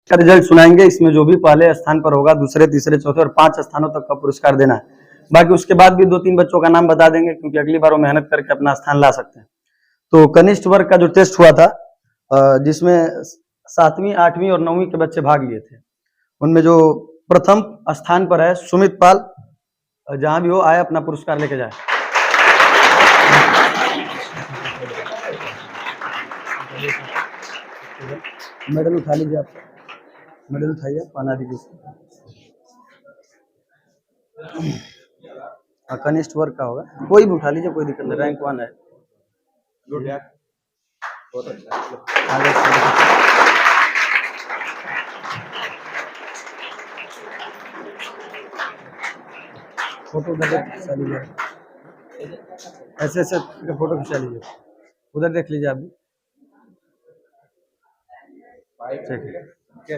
का रिजल्ट सुनाएंगे। इसमें जो भी पहले स्थान पर होगा, दूसरे, तीसरे, चौथे और 5 स्थानों तक का पुरस्कार देना है। बाकी उसके बाद भी 2-3 बच्चों का नाम बता देंगे, क्योंकि अगली बार वो मेहनत करके अपना स्थान ला सकते हैं। तो कनिष्ठ वर्ग का जो टेस्ट हुआ था, जिसमें 7वीं, 8वीं और 9वीं के बच्चे भाग लिए थे, उनमें जो प्रथम स्थान पर है सुमित पाल, जहां भी हो आए अपना पुरस्कार लेके जाए। मेडल उठा लीजिए, आप मेडल उठाइए, पाना दीजिए। कनिष्ठ वर्ग का होगा, कोई भी उठा लीजिए, कोई दिक्कत नहीं, रैंक 1 है। फोटो खिंचा लीजिए, ऐसे ऐसे फोटो खिंचा लीजिए, उधर देख लीजिए आप भी। ठीक है,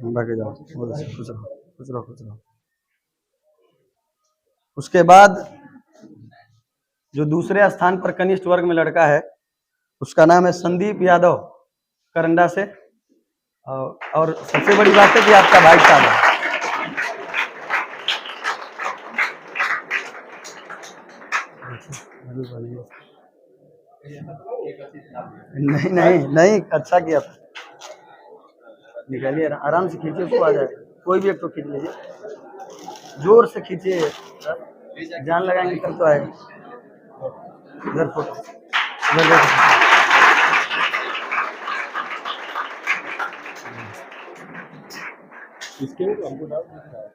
बाकी जाओ, खुश रहो, खुश रहो, खुश रहो। उसके बाद जो दूसरे स्थान पर कनिष्ठ वर्ग में लड़का है, उसका नाम है संदीप यादव, करंडा से। और सबसे बड़ी बात है कि आपका भाई साहब है। नहीं नहीं नहीं, अच्छा किया था। निकालिए, आराम से खींचिए, उसको आ जाए। कोई भी एक तो खींच लीजिए, जोर से खींचिए, जान लगाएंगे तब तो आएगा। इधर फोटो,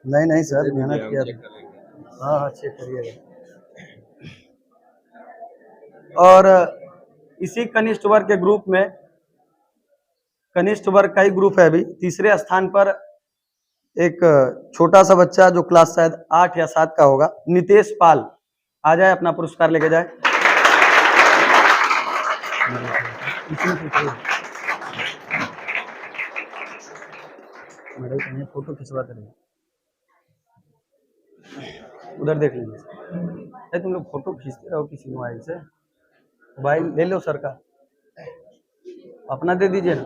नहीं नहीं सर, मेहनत किया था। हाँ, चेक करिएगा। और इसी कनिष्ठ वर्ग के ग्रुप में, कनिष्ठ वर्ग का ही ग्रुप है अभी, तीसरे स्थान पर एक छोटा सा बच्चा जो क्लास शायद 8 या 7 का होगा, नितेश पाल, आ जाए अपना पुरस्कार लेके जाए। फोटो खिंचवाते रहिए, उधर देख लीजिए। तुम लोग फोटो खींचते रहो किसी मोबाइल से, मोबाइल ले लो सर का, अपना दे दीजिए ना।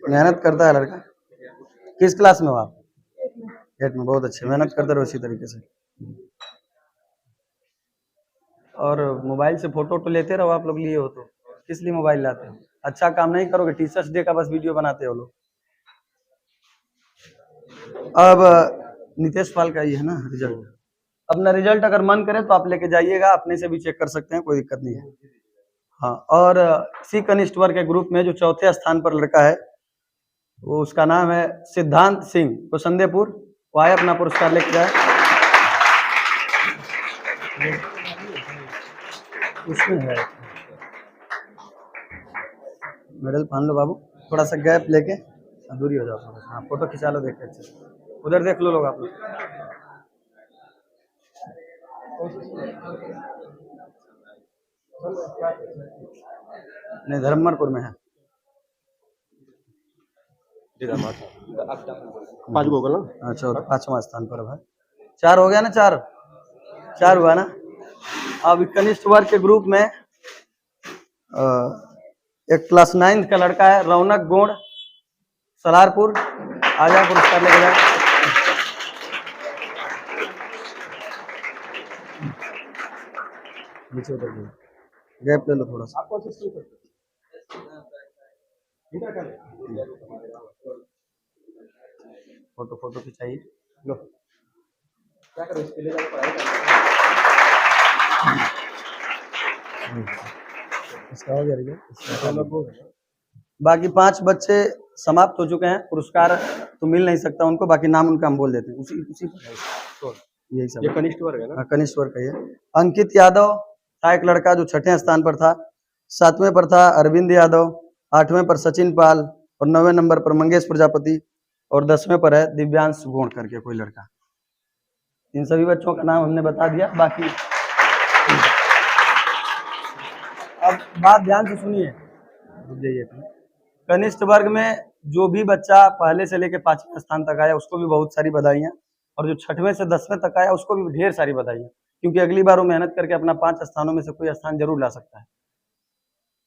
मेहनत करता है लड़का। किस क्लास में हो आप? 8 में, बहुत अच्छे, मेहनत करते रहो इसी तरीके से। और मोबाइल से फोटो तो लेते रहो, आप लोग लिए हो तो किस लिए मोबाइल लाते हो? अच्छा काम नहीं करोगे, टीचर्स डे का बस वीडियो बनाते हो लोग। अब नितेश पाल का ये है ना रिजल्ट। अपना रिजल्ट अगर मन करे तो आप लेके जाइएगा, अपने से भी चेक कर सकते हैं, कोई दिक्कत नहीं है। हाँ, और इसी कनिष्ठ वर्ग के ग्रुप में जो चौथे स्थान पर लड़का है, वो उसका नाम है सिद्धांत सिंह, तो संदेपुर, वो आए अपना पुरस्कार लेके जाए। उसमें है मेडल, पहन लो बाबू, थोड़ा सा गैप लेके दूरी हो जाओ थोड़ा सा। हाँ, फोटो खिंचा लो, देख के अच्छे, उधर देख लो लोग, आप लोग। नहीं, धर्मपुर में है। 5 गो ना। अच्छा, 5वां स्थान पर है। 4 हो गया ना, 4 हुआ ना। अब कनिष्ठ वर्ग के ग्रुप में एक क्लास 9 का लड़का है, रौनक गोड़, सलारपुर, आ जाए पुरस्कार लेके जाए। गैप ले लो थोड़ा सा। फोटो खिंचाइए, लो क्या करो, इसके लिए पढ़ाई इसका हो गया। बाकी 5 बच्चे समाप्त हो चुके हैं, पुरस्कार तो मिल नहीं सकता उनको, बाकी नाम उनका हम बोल देते हैं। उसी यही सब, ये कनिष्ठ वर्ग है ना। कनिष्ठ वर्ग का ये अंकित यादव था, एक लड़का जो 6ठे स्थान पर था। 7वें पर था अरविंद यादव, 8वें पर सचिन पाल, और 9वें नंबर पर मंगेश प्रजापति, और 10वें पर है दिव्यांश गोण करके कोई लड़का। इन सभी बच्चों का नाम हमने बता दिया। बाकी अब बात ध्यान से सुनिए, कनिष्ठ वर्ग में जो भी बच्चा पहले से लेके 5वें स्थान तक आया, उसको भी बहुत सारी बधाइयाँ। और जो 6वें से 10वें तक आया उसको भी ढेर सारी बधाइयाँ, क्योंकि अगली बार वो मेहनत करके अपना 5 स्थानों में से कोई स्थान जरूर ला सकता है।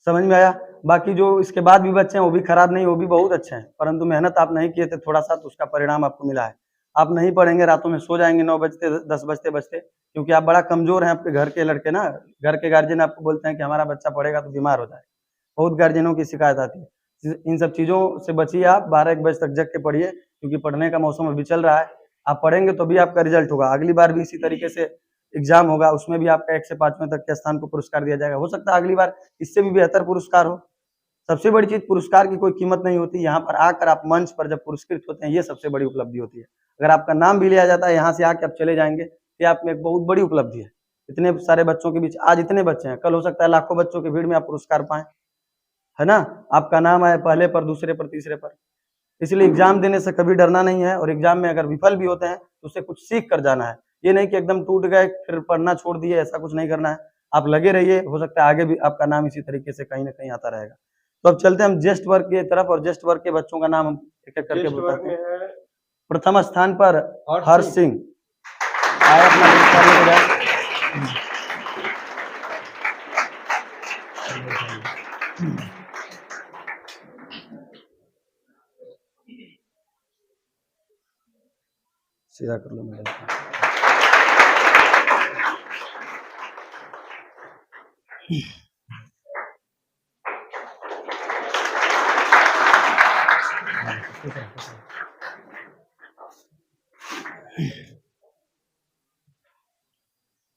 समझ में आया? बाकी जो इसके बाद भी बच्चे हैं वो भी खराब नहीं, वो भी बहुत अच्छे हैं, परंतु मेहनत आप नहीं किए थे थोड़ा सा, तो उसका परिणाम आपको मिला है। आप नहीं पढ़ेंगे, रातों में सो जाएंगे 9 बजते 10 बजते बजते, क्योंकि आप बड़ा कमजोर हैं। आपके घर के लड़के ना, घर के गार्जियन आपको बोलते हैं कि हमारा बच्चा पढ़ेगा तो बीमार हो जाएगा, बहुत गार्जियनों की शिकायत आती है। इन सब चीजों से बचिए, आप 12-1 बजे तक जग के पढ़िए, क्योंकि पढ़ने का मौसम अभी चल रहा है। आप पढ़ेंगे तो भी आपका रिजल्ट होगा, अगली बार भी इसी तरीके से एग्जाम होगा, उसमें भी आपका 1 से 5वें तक के स्थान को पुरस्कार दिया जाएगा। हो सकता है अगली बार इससे भी बेहतर पुरस्कार हो। सबसे बड़ी चीज, पुरस्कार की कोई कीमत नहीं होती, यहाँ पर आकर आप मंच पर जब पुरस्कृत होते हैं, ये सबसे बड़ी उपलब्धि होती है। अगर आपका नाम भी लिया जाता है, यहाँ से आके आप चले जाएंगे, ये आप में एक बहुत बड़ी उपलब्धि है। इतने सारे बच्चों के बीच आज इतने बच्चे हैं, कल हो सकता है लाखों बच्चों की भीड़ में आप पुरस्कार पाएं, है ना? आपका नाम आए पहले पर, दूसरे पर, तीसरे पर। इसलिए एग्जाम देने से कभी डरना नहीं है, और एग्जाम में अगर विफल भी होते हैं तो उससे कुछ सीख कर जाना है। ये नहीं कि एकदम टूट गए फिर पढ़ना छोड़ दिए, ऐसा कुछ नहीं करना है। आप लगे रहिए, हो सकता है आगे भी आपका नाम इसी तरीके से कहीं ना कहीं आता रहेगा। तो अब चलते हैं हम जेस्ट वर्ग की तरफ, और जेस्ट वर्ग के बच्चों का नाम हम एक एक करके बताते हैं। प्रथम स्थान पर हर्ष सिंह आए, अपना पुरस्कार लेके जाए। सीधा कर लो मेरा।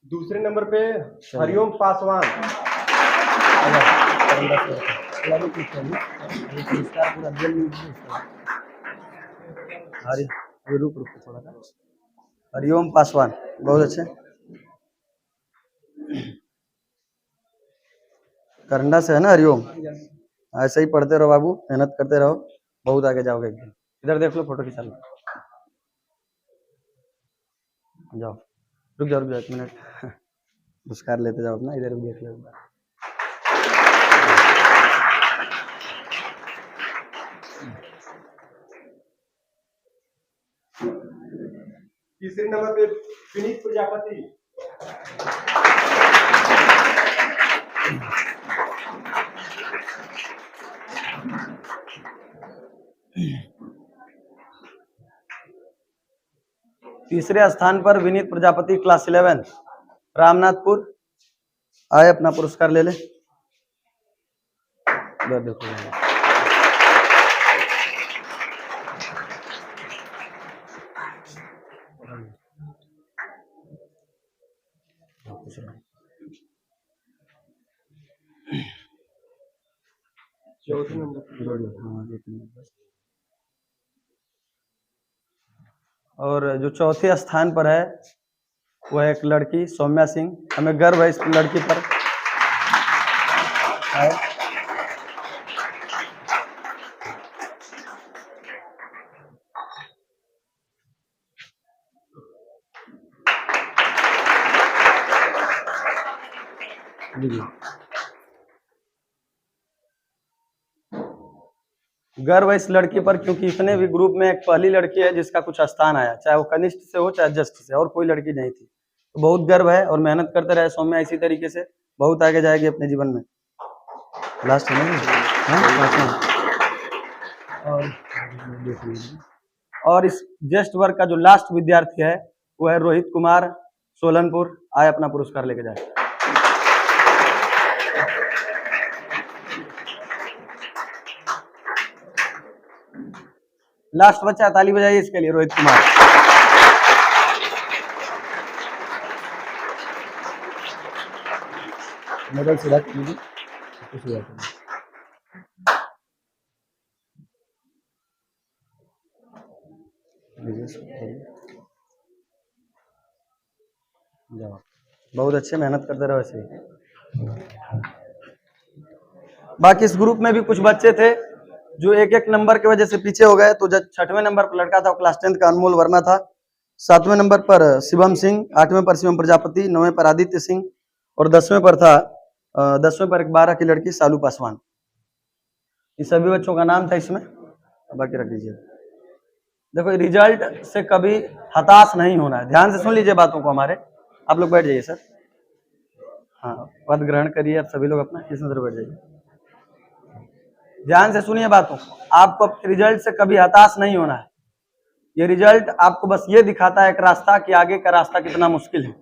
दूसरे नंबर पे हरिओम पासवान। हरिओम पासवान, बहुत अच्छे, करंडा से है ना हरिओम? ऐसे ही पढ़ते रहो बाबू, मेहनत करते रहो, बहुत आगे जाओगे एक दिन। इधर देख लो, फोटो खिंचा लो। जाओ, रुक जाओ 1 मिनट, पुरस्कार लेते जाओ अपना, इधर भी देख लो एक बार। तीसरे नंबर पे विनीत प्रजापति। तीसरे स्थान पर विनीत प्रजापति, क्लास 11, रामनाथपुर, आए अपना पुरस्कार ले ले। इधर देखो, चौथे नंबर। और जो चौथे स्थान पर है वह एक लड़की सौम्या सिंह, हमें गर्व है इस लड़की पर। गर्व है इस लड़की पर, क्योंकि इतने भी ग्रुप में एक पहली लड़की है जिसका कुछ स्थान आया, चाहे वो कनिष्ठ से हो चाहे जस्ट से, और कोई लड़की नहीं थी। तो बहुत गर्व है, और मेहनत करते रहे सौम्या, इसी तरीके से बहुत आगे जाएगी अपने जीवन में। लास्ट है ना? और इस जेस्ट वर्ग का जो लास्ट विद्यार्थी है वो है रोहित कुमार, सोलनपुर, आए अपना पुरस्कार लेके जाए। लास्ट बच्चा, ताली बजाइए इसके लिए, रोहित कुमार। मेडल सीधा कीजिए, बहुत अच्छे, मेहनत करते रहो ऐसे ही। बाकी इस ग्रुप में भी कुछ बच्चे थे जो एक एक नंबर की वजह से पीछे हो गए। तो जब 6वें नंबर पर लड़का था वो क्लास 10 का अनमोल वर्मा था, 7वें नंबर पर शिवम सिंह, 8वें पर शिवम प्रजापति, 9वें पर आदित्य सिंह, और 10वें पर था 10वें पर एक 12 की लड़की सालू पासवान। इन सभी बच्चों का नाम था इसमें, बाकी रख दीजिए। देखो रिजल्ट से कभी हताश नहीं होना है, ध्यान से सुन लीजिए बातों को हमारे। आप लोग बैठ जाइए सर, हाँ पद ग्रहण करिए आप सभी लोग अपना, इस नजर बैठ जाइए, ध्यान से सुनिए बातों को। आपको रिजल्ट से कभी हताश नहीं होना है। ये रिजल्ट आपको बस ये दिखाता है एक रास्ता कि आगे का रास्ता कितना मुश्किल है।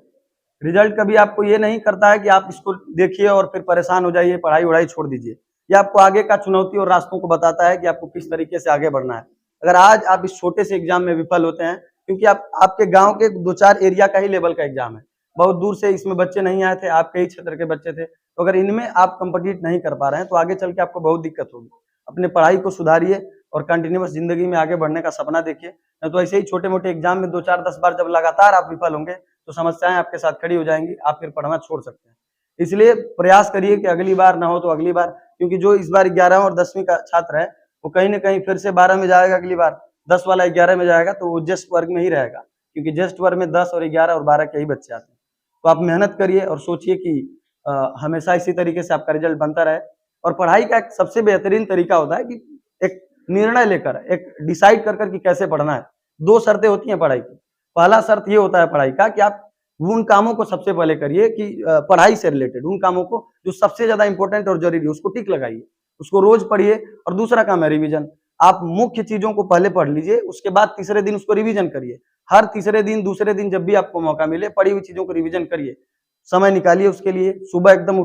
रिजल्ट कभी आपको ये नहीं करता है कि आप इसको देखिए और फिर परेशान हो जाइए, पढ़ाई वढ़ाई छोड़ दीजिए। ये आपको आगे का चुनौती और रास्तों को बताता है कि आपको किस तरीके से आगे बढ़ना है। अगर आज आप इस छोटे से एग्जाम में विफल होते हैं, क्योंकि आपके गांव के 2-4 एरिया का ही लेवल का एग्जाम है, बहुत दूर से इसमें बच्चे नहीं आए थे, आपके ही क्षेत्र के बच्चे थे, तो अगर इनमें आप कम्पिटिट नहीं कर पा रहे हैं तो आगे चल के आपको बहुत दिक्कत होगी। अपने पढ़ाई को सुधारिए और कंटिन्यूअस जिंदगी में आगे बढ़ने का सपना देखिए। नहीं तो ऐसे ही छोटे मोटे एग्जाम में 2-4-10 बार जब लगातार आप विफल होंगे तो समस्याएं आपके साथ खड़ी हो जाएंगी, आप फिर पढ़ना छोड़ सकते हैं। इसलिए प्रयास करिए कि अगली बार ना हो तो अगली बार, क्योंकि जो इस बार 11 और 10वीं का छात्र है वो कहीं ना कहीं फिर से 12 में जाएगा, अगली बार 10 वाला 11 में जाएगा, तो वो जेस्ट वर्ग में ही रहेगा, क्योंकि जेस्ट वर्ग में 10 और 11 और 12 के ही बच्चे आते हैं। तो आप मेहनत करिए और सोचिए कि हमेशा इसी तरीके से आपका रिजल्ट बनता रहे। और पढ़ाई का एक सबसे बेहतरीन तरीका होता है कि एक निर्णय लेकर, एक डिसाइड कर कि कैसे पढ़ना है। 2 शर्तें होती हैं पढ़ाई की। पहला शर्त ये होता है पढ़ाई का कि आप उन कामों को सबसे पहले करिए कि पढ़ाई से रिलेटेड उन कामों को जो सबसे ज्यादा इंपॉर्टेंट और जरूरी है उसको टिक लगाइए, उसको रोज पढ़िए। और दूसरा काम है रिवीजन। आप मुख्य चीजों को पहले पढ़ लीजिए, उसके बाद तीसरे दिन उसको रिवीजन करिए। हर तीसरे दिन, दूसरे दिन जब भी आपको मौका मिले पढ़ी हुई चीजों को रिवीजन करिए, समय निकालिए उसके लिए। सुबह एकदम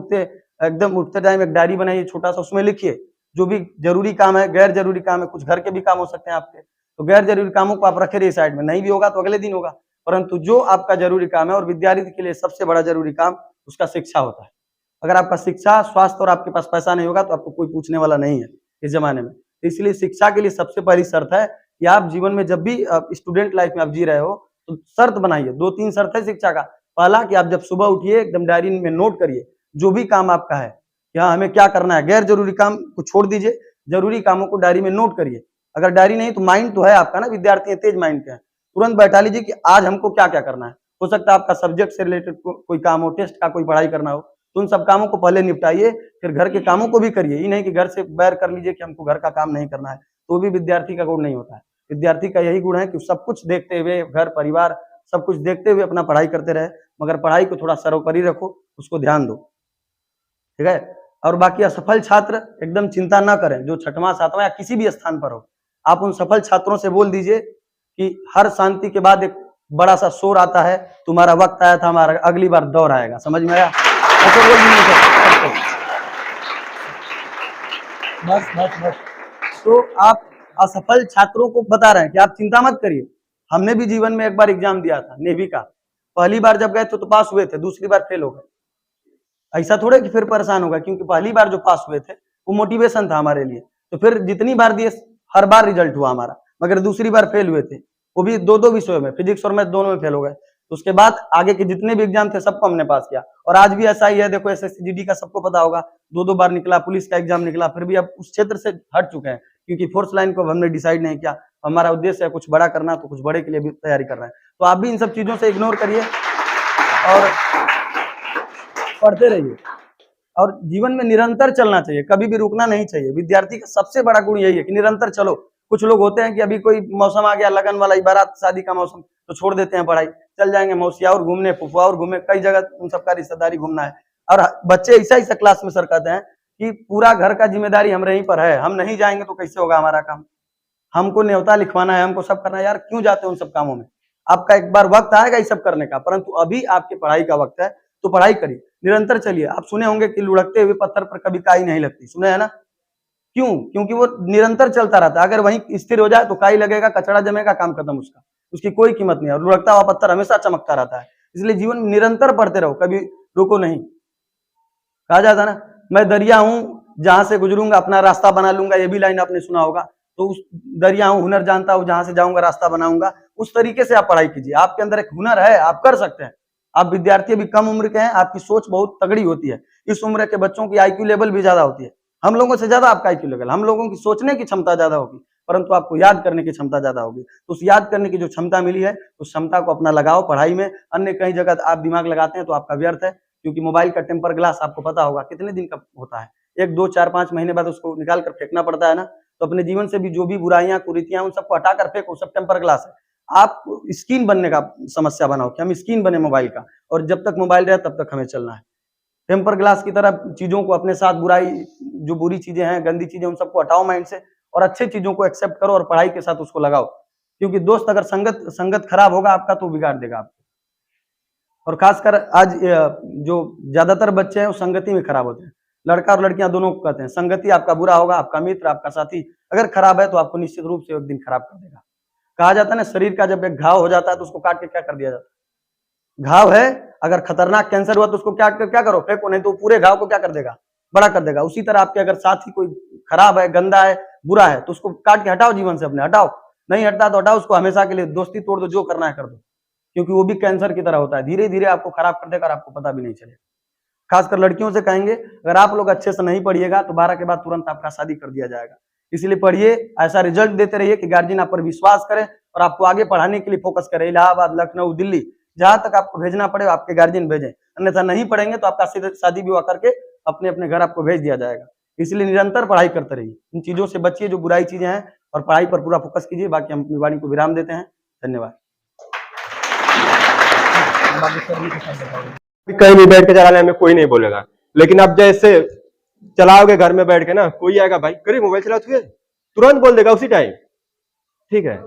उठते टाइम एक डायरी बनाइए छोटा सा, उसमें लिखिए जो भी जरूरी काम है, गैर जरूरी काम है, कुछ घर के भी काम हो सकते हैं आपके, तो गैर जरूरी कामों को आप रखे रहिए साइड में, नहीं भी होगा तो अगले दिन होगा। परंतु जो आपका जरूरी काम है, और विद्यार्थी के लिए सबसे बड़ा जरूरी काम उसका शिक्षा होता है। अगर आपका शिक्षा, स्वास्थ्य और आपके पास पैसा नहीं होगा तो आपको कोई पूछने वाला नहीं है इस जमाने में। इसलिए शिक्षा के लिए सबसे पहली शर्त है कि आप जीवन में जब भी स्टूडेंट लाइफ में आप जी रहे हो तो शर्त बनाइए। 2-3 शर्त है शिक्षा का। पहला कि आप जब सुबह उठिए एकदम डायरी में नोट करिए जो भी काम आपका है कि हाँ हमें क्या करना है। गैर जरूरी काम को छोड़ दीजिए, जरूरी कामों को डायरी में नोट करिए। अगर डायरी नहीं तो माइंड तो है आपका ना, विद्यार्थी है, तेज माइंड के हैं, तुरंत बैठा लीजिए कि आज हमको क्या क्या करना है। हो सकता है आपका सब्जेक्ट से रिलेटेड कोई काम हो, टेस्ट का कोई पढ़ाई करना हो, तो उन सब कामों को पहले निपटाइए, फिर घर के कामों को भी करिए। ये नहीं कि घर से बैर कर लीजिए कि हमको घर का काम नहीं करना है, तो भी विद्यार्थी का गुण नहीं होता है। विद्यार्थी का यही गुण है कि सब कुछ देखते हुए, घर परिवार सब कुछ देखते हुए अपना पढ़ाई करते रहे, मगर पढ़ाई को थोड़ा सर्वोपरि रखो, उसको ध्यान दो, ठीक है। और बाकी असफल छात्र एकदम चिंता ना करें, जो 6वां 7वां या किसी भी स्थान पर हो, आप उन सफल छात्रों से बोल दीजिए कि हर शांति के बाद एक बड़ा सा शोर आता है, तुम्हारा वक्त आया था, हमारा अगली बार दौर आएगा। समझ में आया? ऐसे बोल दीजिए। बस। तो आप असफल छात्रों को बता रहे हैं कि आप चिंता मत करिए। हमने भी जीवन में एक बार एग्जाम दिया था नेवी का। पहली बार जब गए तो पास हुए थे, दूसरी बार फेल हो गए। ऐसा थोड़े कि फिर परेशान होगा, क्योंकि पहली बार जो पास हुए थे वो मोटिवेशन था हमारे लिए। तो फिर जितनी बार दिए हर बार रिजल्ट हुआ हमारा, मगर दूसरी बार फेल हुए थे, वो भी 2-2 विषयों में, फिजिक्स और मैथ दोनों में फेल हो गए। तो उसके बाद आगे के जितने भी एग्जाम थे सबको हमने पास किया। और आज भी ऐसा ही है, देखो एसएससी जीडी का सबको पता होगा, 2-2 बार निकला, पुलिस का एग्जाम निकला, फिर भी अब उस क्षेत्र से हट चुके हैं, क्योंकि फोर्स लाइन को हमने डिसाइड नहीं किया। हमारा उद्देश्य है कुछ बड़ा करना, तो कुछ बड़े के लिए भी तैयारी कर रहे हैं। तो आप भी इन सब चीजों से इग्नोर करिए और पढ़ते रहिए। और जीवन में निरंतर चलना चाहिए, कभी भी रुकना नहीं चाहिए। विद्यार्थी का सबसे बड़ा गुण यही है कि निरंतर चलो। कुछ लोग होते हैं कि अभी कोई मौसम आ गया, लगन वाला, बारात शादी का मौसम, तो छोड़ देते हैं पढ़ाई, चल जाएंगे मौसिया और घूमने, फुफुआ और घूमे, कई जगह उन सबका रिश्तेदारी घूमना है। और बच्चे ऐसा क्लास में सर कहते हैं कि पूरा घर का जिम्मेदारी हमारे ही पर है, हम नहीं जाएंगे तो कैसे होगा हमारा काम, हमको न्योता लिखवाना है, हमको सब करना है। यार क्यों जाते हो उन सब कामों में? आपका एक बार वक्त आएगा ये सब करने का, परंतु अभी आपकी पढ़ाई का वक्त है, तो पढ़ाई करिए, निरंतर चलिए। आप सुने होंगे कि लुढ़कते हुए पत्थर पर कभी काई नहीं लगती, सुने है ना? क्यों? क्योंकि वो निरंतर चलता रहता है। अगर वहीं स्थिर हो जाए तो काई लगेगा, कचरा जमेगा, काम खत्म उसका, उसकी कोई कीमत नहीं है। और लुढ़कता हुआ पत्थर हमेशा चमकता रहता है। इसलिए जीवन में निरंतर पढ़ते रहो, कभी रुको नहीं। कहा जाता ना, मैं दरिया हूं, जहां से गुजरूंगा अपना रास्ता बना लूंगा, ये भी लाइन आपने सुना होगा। तो उस दरिया हूं, हुनर जानता हूं, जहां से जाऊंगा रास्ता बनाऊंगा, उस तरीके से आप पढ़ाई कीजिए। आपके अंदर एक हुनर है, आप कर सकते हैं। आप विद्यार्थी अभी कम उम्र के हैं, आपकी सोच बहुत तगड़ी होती है। इस उम्र के बच्चों की आईक्यू लेवल भी ज्यादा होती है, हम लोगों से ज्यादा आपका आईक्यू लेवल, हम लोगों की सोचने की क्षमता ज्यादा होगी, परंतु आपको याद करने की क्षमता ज्यादा होगी। तो उस याद करने की जो क्षमता मिली है, उस क्षमता को अपना लगाओ पढ़ाई में। अन्य कई जगह आप दिमाग लगाते हैं तो आपका व्यर्थ है, क्योंकि मोबाइल का टेम्पर ग्लास आपको पता होगा कितने दिन का होता है, 1, 2, 4, 5 महीने बाद उसको निकाल कर फेंकना पड़ता है ना। तो अपने जीवन से भी जो भी बुराइयां कुरीतियां उन सबको हटा कर फेंको, सब टेम्पर ग्लास है। आप स्किन बनने का समस्या बनाओ कि हम स्किन बने मोबाइल का, और जब तक मोबाइल रहे तब तक हमें चलना है। टेम्पर ग्लास की तरह चीजों को अपने साथ, बुराई जो बुरी चीजें हैं, गंदी चीजें, उन सबको हटाओ माइंड से, और अच्छे चीजों को एक्सेप्ट करो और पढ़ाई के साथ उसको लगाओ। क्योंकि दोस्त अगर संगत खराब होगा आपका तो बिगाड़ देगा आपको। और खासकर आज जो ज्यादातर बच्चे हैं वो संगति में खराब होते हैं। लड़का और लड़कियां दोनों को कहते हैं संगति आपका बुरा होगा, आपका मित्र, आपका साथी अगर खराब है तो आपको निश्चित रूप से एक दिन खराब कर देगा। कहा जाता है ना, शरीर का जब एक घाव हो जाता है तो उसको काट के क्या कर दिया जाता है। घाव है, अगर खतरनाक कैंसर हुआ तो उसको क्या करो, फेंको, नहीं तो पूरे घाव को क्या कर देगा, बड़ा कर देगा। उसी तरह आपके अगर साथी कोई खराब है, गंदा है, बुरा है, तो उसको काट के हटाओ जीवन से अपने, हटाओ। नहीं हटता तो हटाओ उसको, हमेशा के लिए दोस्ती तोड़ दो, जो करना है कर दो, क्योंकि वो भी कैंसर की तरह होता है, धीरे धीरे आपको खराब कर देगा और आपको पता भी नहीं चलेगा। खासकर लड़कियों से कहेंगे, अगर आप लोग अच्छे से नहीं पढ़िएगा तो 12 के बाद तुरंत आपका शादी कर दिया जाएगा। इसलिए पढ़िए, ऐसा रिजल्ट देते रहिए कि गार्जियन आप पर विश्वास करे और आपको आगे पढ़ाने के लिए फोकस करे। इलाहाबाद, लखनऊ, दिल्ली, जहां तक आपको भेजना पड़े आपके गार्जियन भेजें, अन्यथा नहीं पढ़ेंगे तो आपका शादी विवाह करके अपने अपने घर आपको भेज दिया जाएगा। इसलिए निरंतर पढ़ाई करते रहिए, इन चीजों से बचिए जो बुराई चीजें हैं, और पढ़ाई पर पूरा फोकस कीजिए। बाकी हम अपनी वाणी को विराम देते हैं। धन्यवाद। कहीं भी बैठ के चलाने में कोई नहीं बोलेगा, लेकिन अब जैसे चलाओगे घर में बैठ के ना, कोई आएगा भाई करे मोबाइल चला तुरंत बोल देगा उसी टाइम। ठीक है,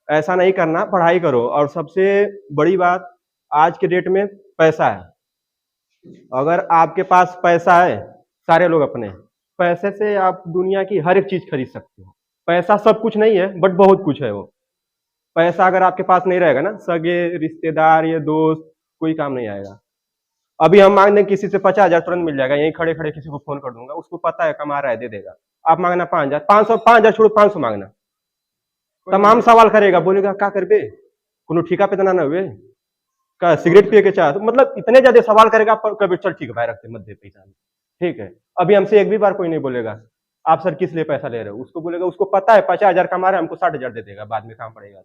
ऐसा नहीं करना, पढ़ाई करो। और सबसे बड़ी बात आज के डेट में पैसा है। अगर आपके पास पैसा है, सारे लोग अपने पैसे से आप दुनिया की हर एक चीज खरीद सकते हो। पैसा सब कुछ नहीं है, बट बहुत कुछ है वो। पैसा अगर आपके पास नहीं रहेगा ना, सगे रिश्तेदार या दोस्त कोई काम नहीं आएगा। अभी हम मांग दें किसी से 50,000 तुरंत मिल जाएगा, यहीं खड़े खड़े किसी को फोन कर दूंगा, उसको पता है कमा रहा है, दे देगा। आप मांगना 5,000, 5,000 छोड़ो, 500 मांगना, तमाम सवाल करेगा, बोलेगा क्या कर बे, कोनो ठीका पे तना ना हुए का, सिगरेट पिए के चाह, तो मतलब इतने ज्यादा सवाल करेगा। कभी चल ठीक है भाई, रखते मत दे पैसा, ठीक है। अभी हमसे एक भी बार कोई नहीं बोलेगा आप सर किस लिए पैसा ले रहे हो, उसको बोलेगा, उसको पता है 50,000 कमा रहा है, हमको 60,000 दे देगा, बाद में काम पड़ेगा।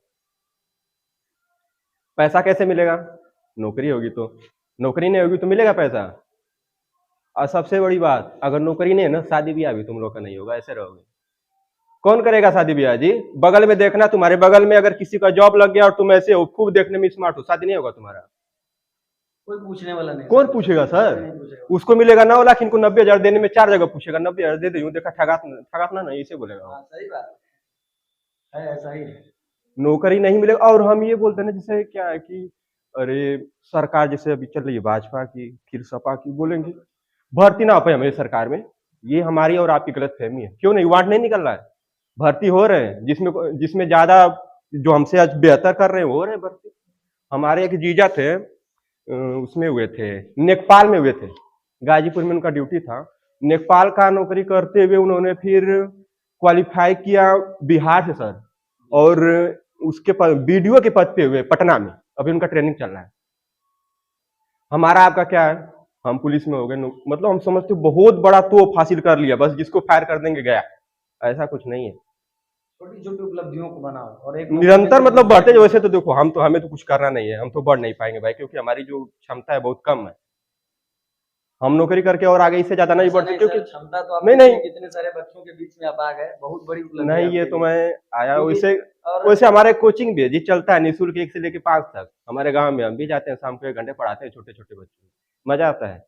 पैसा कैसे मिलेगा, नौकरी होगी तो, नौकरी नहीं होगी तो मिलेगा पैसा। और सबसे बड़ी बात, अगर नौकरी नहीं है ना, शादी ब्याह भी तुम लोग का नहीं होगा, ऐसे रहोगे। कौन करेगा शादी ब्याह जी? बगल में देखना, तुम्हारे बगल में अगर किसी का जॉब लग गया और तुम ऐसे हो, खूब देखने में स्मार्ट हो, शादी नहीं होगा तुम्हारा। कोई पूछने वाला नहीं। कौन पूछेगा सर? उसको मिलेगा 9 लाख, इनको 90,000 देने में 4 जगह पूछेगा, 90,000 दे दे, देखा ठगातना नहीं, इसे बोलेगा। सही बात है, ऐसा ही है। नौकरी नहीं मिलेगा। और हम ये बोलते हैं ना, जैसे क्या है कि अरे सरकार जैसे अभी चल रही है भाजपा की, फिर सपा की, बोलेंगे भर्ती ना हो पाए हमारी सरकार में, ये हमारी और आपकी गलत फहमी है। क्यों नहीं, वार्ड नहीं निकल रहा है, भर्ती हो रहे हैं, जिसमें ज्यादा जो हमसे आज बेहतर कर रहे हैं हो रहे हैं भर्ती। हमारे एक जीजा थे, उसमें हुए थे, नेपाल में हुए थे, गाजीपुर में उनका ड्यूटी था। नेपाल का नौकरी करते हुए उन्होंने फिर क्वालिफाई किया बिहार से सर, और उसके बीडीओ के पद पे हुए पटना में, अभी उनका ट्रेनिंग चल रहा है। हमारा आपका क्या है, हम पुलिस में हो गए, मतलब हम समझते बहुत बड़ा तोप हासिल कर लिया, बस जिसको फायर कर देंगे गया। ऐसा कुछ नहीं है, छोटी छोटी उपलब्धियों को बनाओ और एक निरंतर मतलब बढ़ते जो। वैसे तो देखो, हमें तो कुछ करना नहीं है, हम तो बढ़ नहीं पाएंगे भाई, क्योंकि हमारी जो क्षमता है बहुत कम है। हम नौकरी करके और आगे इससे ज्यादा नहीं बढ़ते, क्योंकि क्षमता तो नहीं कितने सारे बच्चों के बीच में आप आ गए, बहुत बड़ी उपलब्धि नहीं, ये तो मैं आया और वैसे हमारे कोचिंग भी जी चलता है, निःशुल्क 1 से लेकर 5 तक। हमारे गांव में हम भी जाते हैं, शाम को 1 घंटे पढ़ाते हैं छोटे छोटे बच्चों, मजा आता है।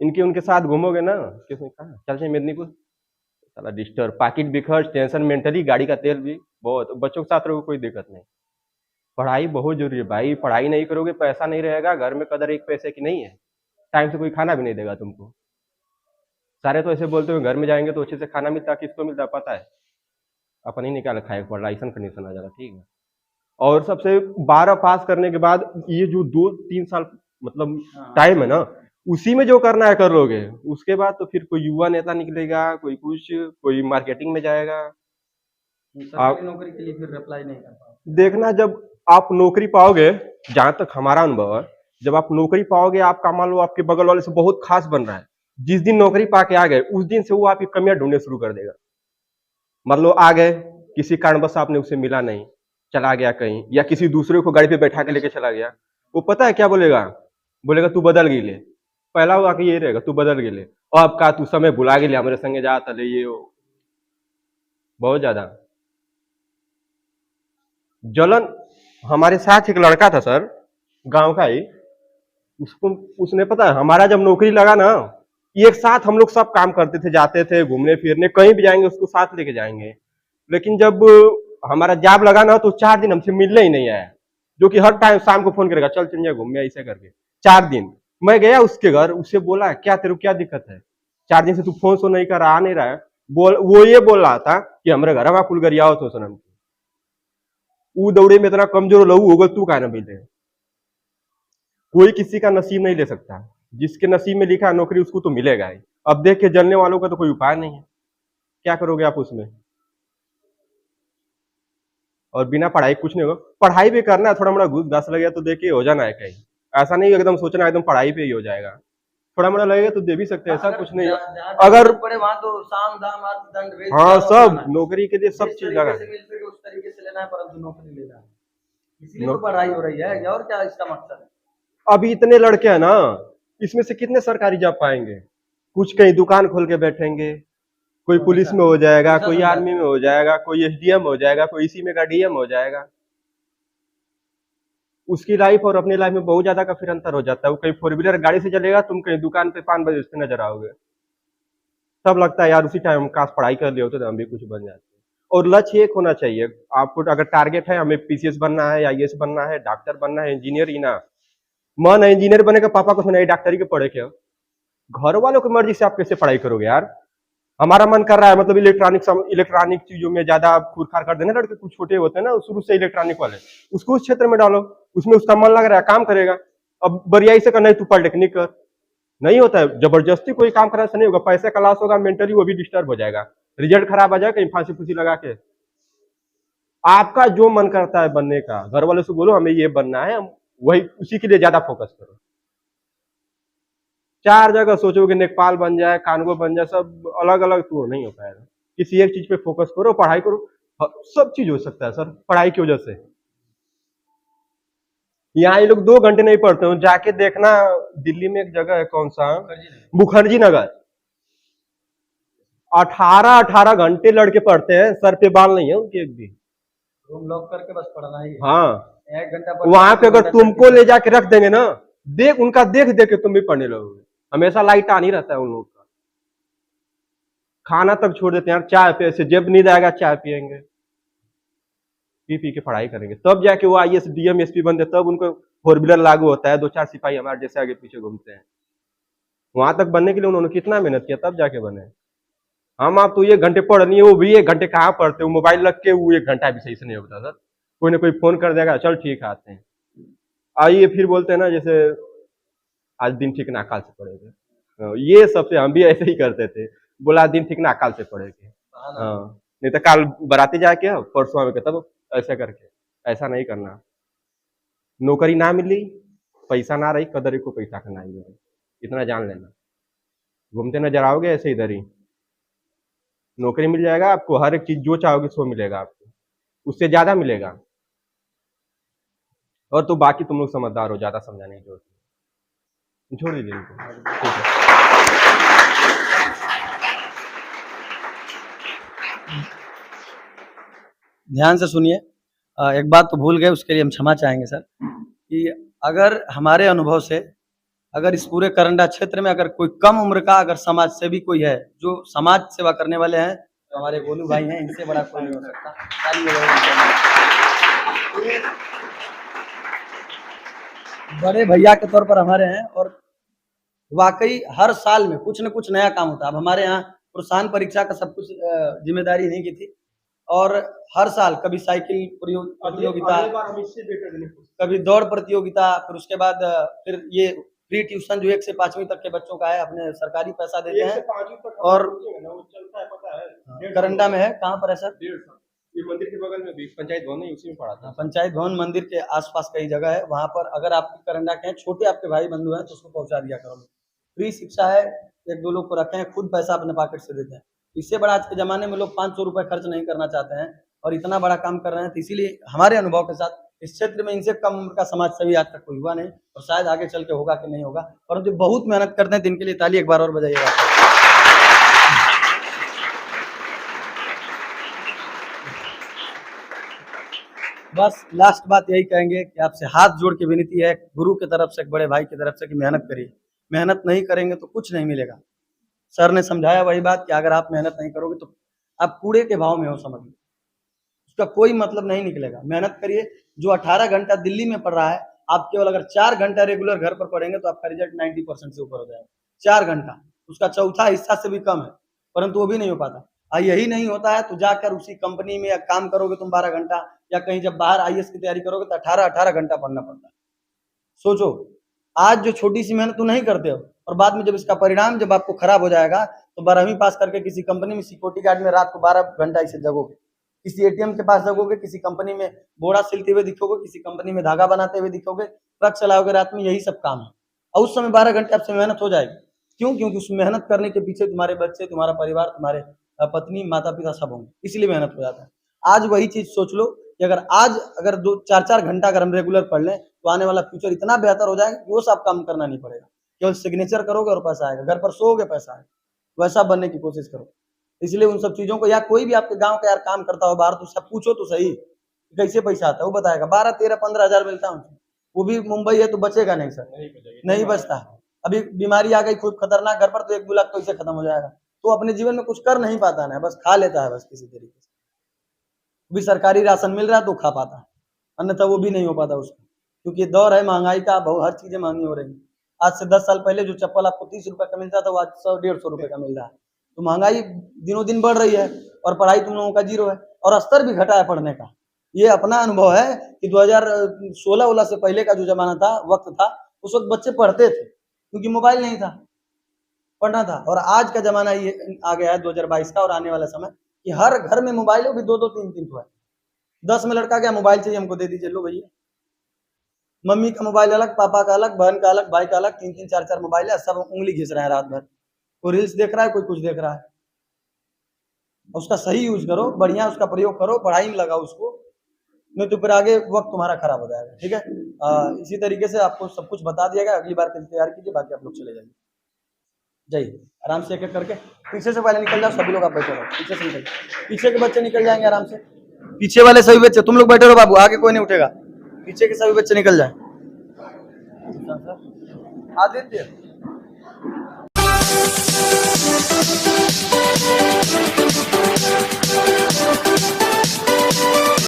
उनके साथ घूमोगे ना, किसने कहा चल से मेदिनीपुर, साला डिस्टर्ब, पॉकेट भी खर्च, टेंशन मेंटली, गाड़ी का तेल भी बहुत। बच्चों के साथ रहोगे कोई दिक्कत नहीं। पढ़ाई बहुत जरूरी है भाई, पढ़ाई नहीं करोगे पैसा नहीं रहेगा, घर में कदर 1 पैसे की नहीं है, टाइम से कोई खाना भी नहीं देगा तुमको। सारे तो ऐसे बोलते हो घर में जाएंगे तो अच्छे से खाना मिलता है, किसको मिलता है पता है, अपन ही निकाल खाए पड़ रहा, ऐसा कंडीशन आ जाएगा, ठीक है। और सबसे 12 पास करने के बाद ये जो 2-3 साल मतलब टाइम है ना, उसी में जो करना है कर लोगे, उसके बाद तो फिर कोई युवा नेता निकलेगा, कोई कुछ, कोई मार्केटिंग में जाएगा। आप नौकरी के लिए फिर अप्लाई नहीं कर पाओगे। देखना, जब आप नौकरी पाओगे, जहां तक हमारा अनुभव है, जब आप नौकरी पाओगे, आपका मान लो आपके बगल वाले से बहुत खास बन रहा है, जिस दिन नौकरी पाके आ गए उस दिन से वो आपकी कमियां ढूंढने शुरू कर देगा। मतलब आ गए, किसी कारणवश आपने उससे मिला नहीं, चला गया कहीं, या किसी दूसरे को गाड़ी पे बैठा के लेके चला गया, वो पता है क्या बोलेगा, बोलेगा तू बदल गई ले। पहला वो आके ये रहेगा, तू बदल गई ले, और अब का तू समय भुला गई ले, हमारे संगे जा तले ये हो। बहुत ज्यादा जलन। हमारे साथ एक लड़का था सर, गांव का ही, उसको उसने पता है हमारा जब नौकरी लगा ना, एक साथ हम लोग सब काम करते थे, जाते थे घूमने फिरने, कहीं भी जाएंगे उसको साथ लेके जाएंगे। लेकिन जब हमारा जॉब लगा ना तो 4 दिन हमसे मिलने ही नहीं आया, जो कि हर टाइम शाम को फोन करेगा, चल चलिए घूमने, ऐसे करके 4 दिन। मैं गया उसके घर, उससे बोला क्या तेरे को क्या दिक्कत है, 4 दिन से तू फोन सो नहीं कर रहा, आ नहीं रहा है। वो ये बोल रहा था कि हमारे घर हवा कुल गरिया हो तो सनम, वो दौड़े में इतना कमजोर लहू होगा, तू का ना मिले। कोई किसी का नसीब नहीं ले सकता, जिसके नसीब में लिखा है नौकरी उसको तो मिलेगा ही। अब देख के जलने वालों का तो कोई उपाय नहीं है, क्या करोगे आप उसमें। और बिना पढ़ाई कुछ नहीं होगा। पढ़ाई भी करना है, थोड़ा मोड़ा घूस घास लगे तो देखिए हो जाना है कहीं, ऐसा नहीं एकदम सोचना एकदम पढ़ाई पे ही हो जाएगा, थोड़ा मोड़ा लगेगा तो दे भी सकते हैं, ऐसा कुछ नहीं है। अगर पड़े वहाँ तो साम दाम अर्थ दंड भेद हाँ चारों सब करना है। नौकरी के लिए सब जिस चीज तरीके लगा से है। मिल सके उस तरीके से लेना है, परंतु नौकरी लेना है, इसलिए तो पढ़ाई हो रही है, और क्या इसका मकसद है। अभी इतने लड़के हैं ना, इसमें से कितने सरकारी जॉब पाएंगे, कुछ कहीं दुकान खोल के बैठेंगे, कोई पुलिस में हो जाएगा, कोई आर्मी में हो जाएगा, कोई एसडीएम हो जाएगा, कोई इसी में का डीएम हो जाएगा। उसकी लाइफ और अपनी लाइफ में बहुत ज्यादा का फिर अंतर हो जाता है। वो कहीं 4 व्हीलर गाड़ी से चलेगा, तुम कहीं दुकान पे 5 बजे उससे नजर आओगे। तब लगता है यार उसी टाइम काश पढ़ाई कर लिए होते तो हम भी कुछ बन जाते। और लक्ष्य एक होना चाहिए आपको, अगर टारगेट है हमें पीसीएस बनना है, आईएएस बनना है, डॉक्टर बनना है, इंजीनियर ही ना, मन है इंजीनियर बने का, पापा को सुनाई डॉक्टरी के पढ़े क्या, घर वालों की मर्जी से आप कैसे पढ़ाई करोगे यार। हमारा मन कर रहा है मतलब इलेक्ट्रॉनिक चीजों में ज्यादा खूरखार कर देना, लड़के कुछ छोटे होते हैं ना शुरू से इलेक्ट्रॉनिक वाले, उसको उस क्षेत्र में डालो, उसमें उसका मन लग रहा है काम करेगा। अब बरियाई से करना है तू पॉलिटेक्निक कर, नहीं होता है, जबरदस्ती कोई काम कराने से नहीं होगा, पैसे का लॉस होगा, मेंटली वो भी डिस्टर्ब हो जाएगा, रिजल्ट खराब आ जाएगा, कहीं फांसी फूसी लगा के। आपका जो मन करता है बनने का, घर वालों से बोलो हमें ये बनना है, वही उसी के लिए ज्यादा फोकस करो। 4 जगह सोचोगे नेपाल बन जाए, कानगो बन जाए, सब अलग अलग तो नहीं हो पाएगा। किसी एक चीज पे फोकस करो, पढ़ाई करो, सब चीज हो सकता है सर पढ़ाई की वजह से। यहाँ ये लोग 2 घंटे नहीं पढ़ते हो, जाके देखना दिल्ली में एक जगह है, कौन सा, मुखर्जी नगर, 18-18 घंटे लड़के पढ़ते हैं, सर पे बाल नहीं है उनके एक भी, रूम लॉक करके बस पढ़ना ही है। हाँ 1 घंटा वहां पे अगर तुमको ले जाके रख देंगे ना, देख उनका देख देख के तुम भी पढ़ने लगोगे। हमेशा लाइट ऑन ही रहता है उन लोगों का, खाना तक छोड़ देते हैं यार, चाय पे से जब नींद आएगा चाय पियेंगे, पी पी के पढ़ाई करेंगे, तब जाके वो आईएएस डीएम एसपी बनते, तब उनको 4 व्हीलर लागू होता है, 2-4 सिपाही हमारे जैसे आगे पीछे घूमते हैं। वहां तक बनने के लिए उन्होंने कितना मेहनत किया, तब जाके बने। हम आप तो 1 घंटे पढ़ नहीं है, वो भी 1 घंटे कहाँ पढ़ते हो, मोबाइल रख के वो 1 घंटा भी सही से नहीं होता सर, कोई ना कोई फोन कर देगा, चल ठीक है आते हैं, आइए फिर बोलते हैं ना जैसे आज दिन ठीक ना अकाल से पढ़ेंगे, ये सबसे हम भी ऐसे ही करते थे, बोला दिन ठीक ना अकाल से पढ़ेंगे, हाँ नहीं तो कल बराती जाके परसों में तब ऐसा करके, ऐसा नहीं करना। नौकरी ना मिली, पैसा ना रही, कदर को पैसा का नहीं है, इतना जान लेना। घूमते नजर आओगे ऐसे इधर ही, नौकरी मिल जाएगा आपको, हर एक चीज जो चाहोगे सो मिलेगा आपको, उससे ज्यादा मिलेगा। और तो बाकी तुम लोग समझदार हो, ज्यादा समझाने की जरूरत नहीं, छोड़ दीजिए इनको, ठीक है। ध्यान से सुनिए, एक बात तो भूल गए, उसके लिए हम क्षमा चाहेंगे सर, कि अगर हमारे अनुभव से, अगर इस पूरे करंडा क्षेत्र में अगर कोई कम उम्र का अगर समाज सेवी कोई है, जो समाज सेवा करने वाले हैं, तो हमारे गोलू भाई हैं, इनसे बड़ा कोई नहीं हो सकता। ताली बजाओ इनके लिए। बड़े भैया के तौर पर हमारे हैं, और वाकई हर साल में कुछ न कुछ नया काम होता है। अब हमारे यहाँ प्रोत्साहन परीक्षा का सब कुछ जिम्मेदारी नहीं की थी, और हर साल कभी साइकिल प्रतियोगिता, कभी दौड़ प्रतियोगिता, फिर उसके बाद फिर ये फ्री ट्यूशन जो 1 से 5वीं तक के बच्चों का है, अपने सरकारी पैसा देते हैं। और करंडा में है, कहाँ पर है सर? ये मंदिर के बगल में भी पंचायत भवन है, उसी में पड़ा था। पंचायत भवन मंदिर के आसपास कई जगह है, वहां पर अगर आपके करंडा के हैं, छोटे आपके भाई बंधु हैं, तो उसको पहुंचा दिया करो। फ्री शिक्षा है, 1-2 लोग को रखे हैं, खुद पैसा अपने पॉकेट से देते हैं। इससे बड़ा आज के जमाने में लोग 500 रुपए खर्च नहीं करना चाहते हैं, और इतना बड़ा काम कर रहे हैं। तो इसीलिए हमारे अनुभव के साथ इस क्षेत्र में इनसे कम उम्र का समाज सेवी आज तक कोई हुआ नहीं, और शायद आगे चल के होगा कि नहीं होगा, परंतु बहुत मेहनत करते हैं, तो इनके लिए ताली एक बार और बजाइएगा। बस लास्ट बात यही कहेंगे कि आपसे हाथ जोड़ के विनती है, गुरु की तरफ से, एक बड़े भाई की तरफ से, कि मेहनत करिए। मेहनत नहीं करेंगे तो कुछ नहीं मिलेगा। सर ने समझाया वही बात कि अगर आप मेहनत नहीं करोगे तो आप कूड़े के भाव में हो, समझ लो, उसका कोई मतलब नहीं निकलेगा। मेहनत करिए। जो 18 घंटा दिल्ली में पढ़ रहा है, आप केवल अगर 4 घंटा रेगुलर घर पर पढ़ेंगे तो आपका रिजल्ट 90% से ऊपर हो जाएगा। 4 घंटा, उसका चौथा हिस्सा से भी कम है, परंतु वो भी नहीं हो पाता। यही नहीं होता है तो जाकर उसी कंपनी में या काम करोगे तुम 12 घंटा, या कहीं जब बाहर IAS की तैयारी करोगे तो 18 घंटा पढ़ना पड़ता है। सोचो, आज जो छोटी सी मेहनत तुम नहीं करते हो, और बाद में जब इसका परिणाम जब आपको खराब हो जाएगा, तो 12वीं पास करके किसी कंपनी में सिक्योरिटी गार्ड में रात को 12 घंटा इसे जगोगे, किसी ATM के पास जगोगे, किसी कंपनी में बोरा सिलते हुए दिखोगे, किसी कंपनी में धागा बनाते हुए दिखोगे, ट्रक चलाओगे रात में, यही सब काम है। और उस समय 12 घंटे आपसे मेहनत हो जाएगी। क्यों? क्योंकि उस मेहनत करने के पीछे तुम्हारे बच्चे, तुम्हारा परिवार, तुम्हारे पत्नी, माता पिता सब होंगे, इसलिए मेहनत हो जाता है। आज वही चीज सोच लो कि अगर 2-4 घंटा अगर हम रेगुलर पढ़ लें तो आने वाला फ्यूचर इतना बेहतर हो जाएगा कि वो सब काम करना नहीं पड़ेगा। केवल सिग्नेचर करोगे और पैसा आएगा, घर पर सोओगे पैसा आएगा। वैसा बनने की कोशिश करो। इसलिए उन सब चीजों को, या कोई भी आपके गांव का यार काम करता हो बाहर, तो उससे पूछो तो सही कैसे पैसा आता है, वो बताएगा। 12, 13, 15 हजार मिलता है, वो भी मुंबई है तो बचेगा नहीं सर, नहीं बचता है। अभी बीमारी आ गई खूब खतरनाक, घर पर तो 1-2 लाख तो इससे खत्म हो जाएगा। तो अपने जीवन में कुछ कर नहीं पाता ना, बस खा लेता है बस किसी तरीके से। भी सरकारी राशन मिल रहा है तो खा पाता है, अन्यथा वो भी नहीं हो पाता उसको, क्योंकि दौर है महंगाई का, बहुत हर चीजें महंगी हो रही है। आज से 10 साल पहले जो चप्पल आपको 30 रुपए का मिलता था, वो आज 100-150 रुपए का मिल रहा है। तो महंगाई दिनों दिन बढ़ रही है, और पढ़ाई तुम लोगों का जीरो है, और स्तर भी घटा है पढ़ने का। ये अपना अनुभव है कि 2016 से पहले का जो जमाना था, वक्त था, उस वक्त बच्चे पढ़ते थे क्योंकि मोबाइल नहीं था, पढ़ना था। और आज का जमाना ये आ गया है 2022 का, और आने वाला समय कि हर घर में मोबाइल हो भी 2-2, 3-3 तो है। 10 में लड़का क्या मोबाइल चाहिए हमको, दे दीजिए, लो भैया। मम्मी का मोबाइल अलग, पापा का अलग, बहन का अलग, भाई का अलग, 3-3, 4-4 मोबाइल है, सब उंगली घिस रहे हैं रात भर। कोई रील्स देख रहा है, कोई कुछ देख रहा है। उसका सही यूज करो, बढ़िया उसका प्रयोग करो, पढ़ाई में लगाओ उसको, नहीं तो फिर आगे वक्त तुम्हारा खराब हो जाएगा। ठीक है, इसी तरीके से आपको सब कुछ बता दिया गया। अगली बार के लिए तैयार कीजिए, बाकी आप लोग चले जाइए। जय हिंद। आराम से एक-एक करके पीछे से पहले निकल जाओ, सभी लोग आप बैठे रहो, पीछे से निकल, पीछे के बच्चे निकल जाएंगे आराम से। पीछे वाले सभी बच्चे, तुम लोग बैठे रहो बाबू, आगे कोई नहीं उठेगा, पीछे के सभी बच्चे निकल जाए। आदित्य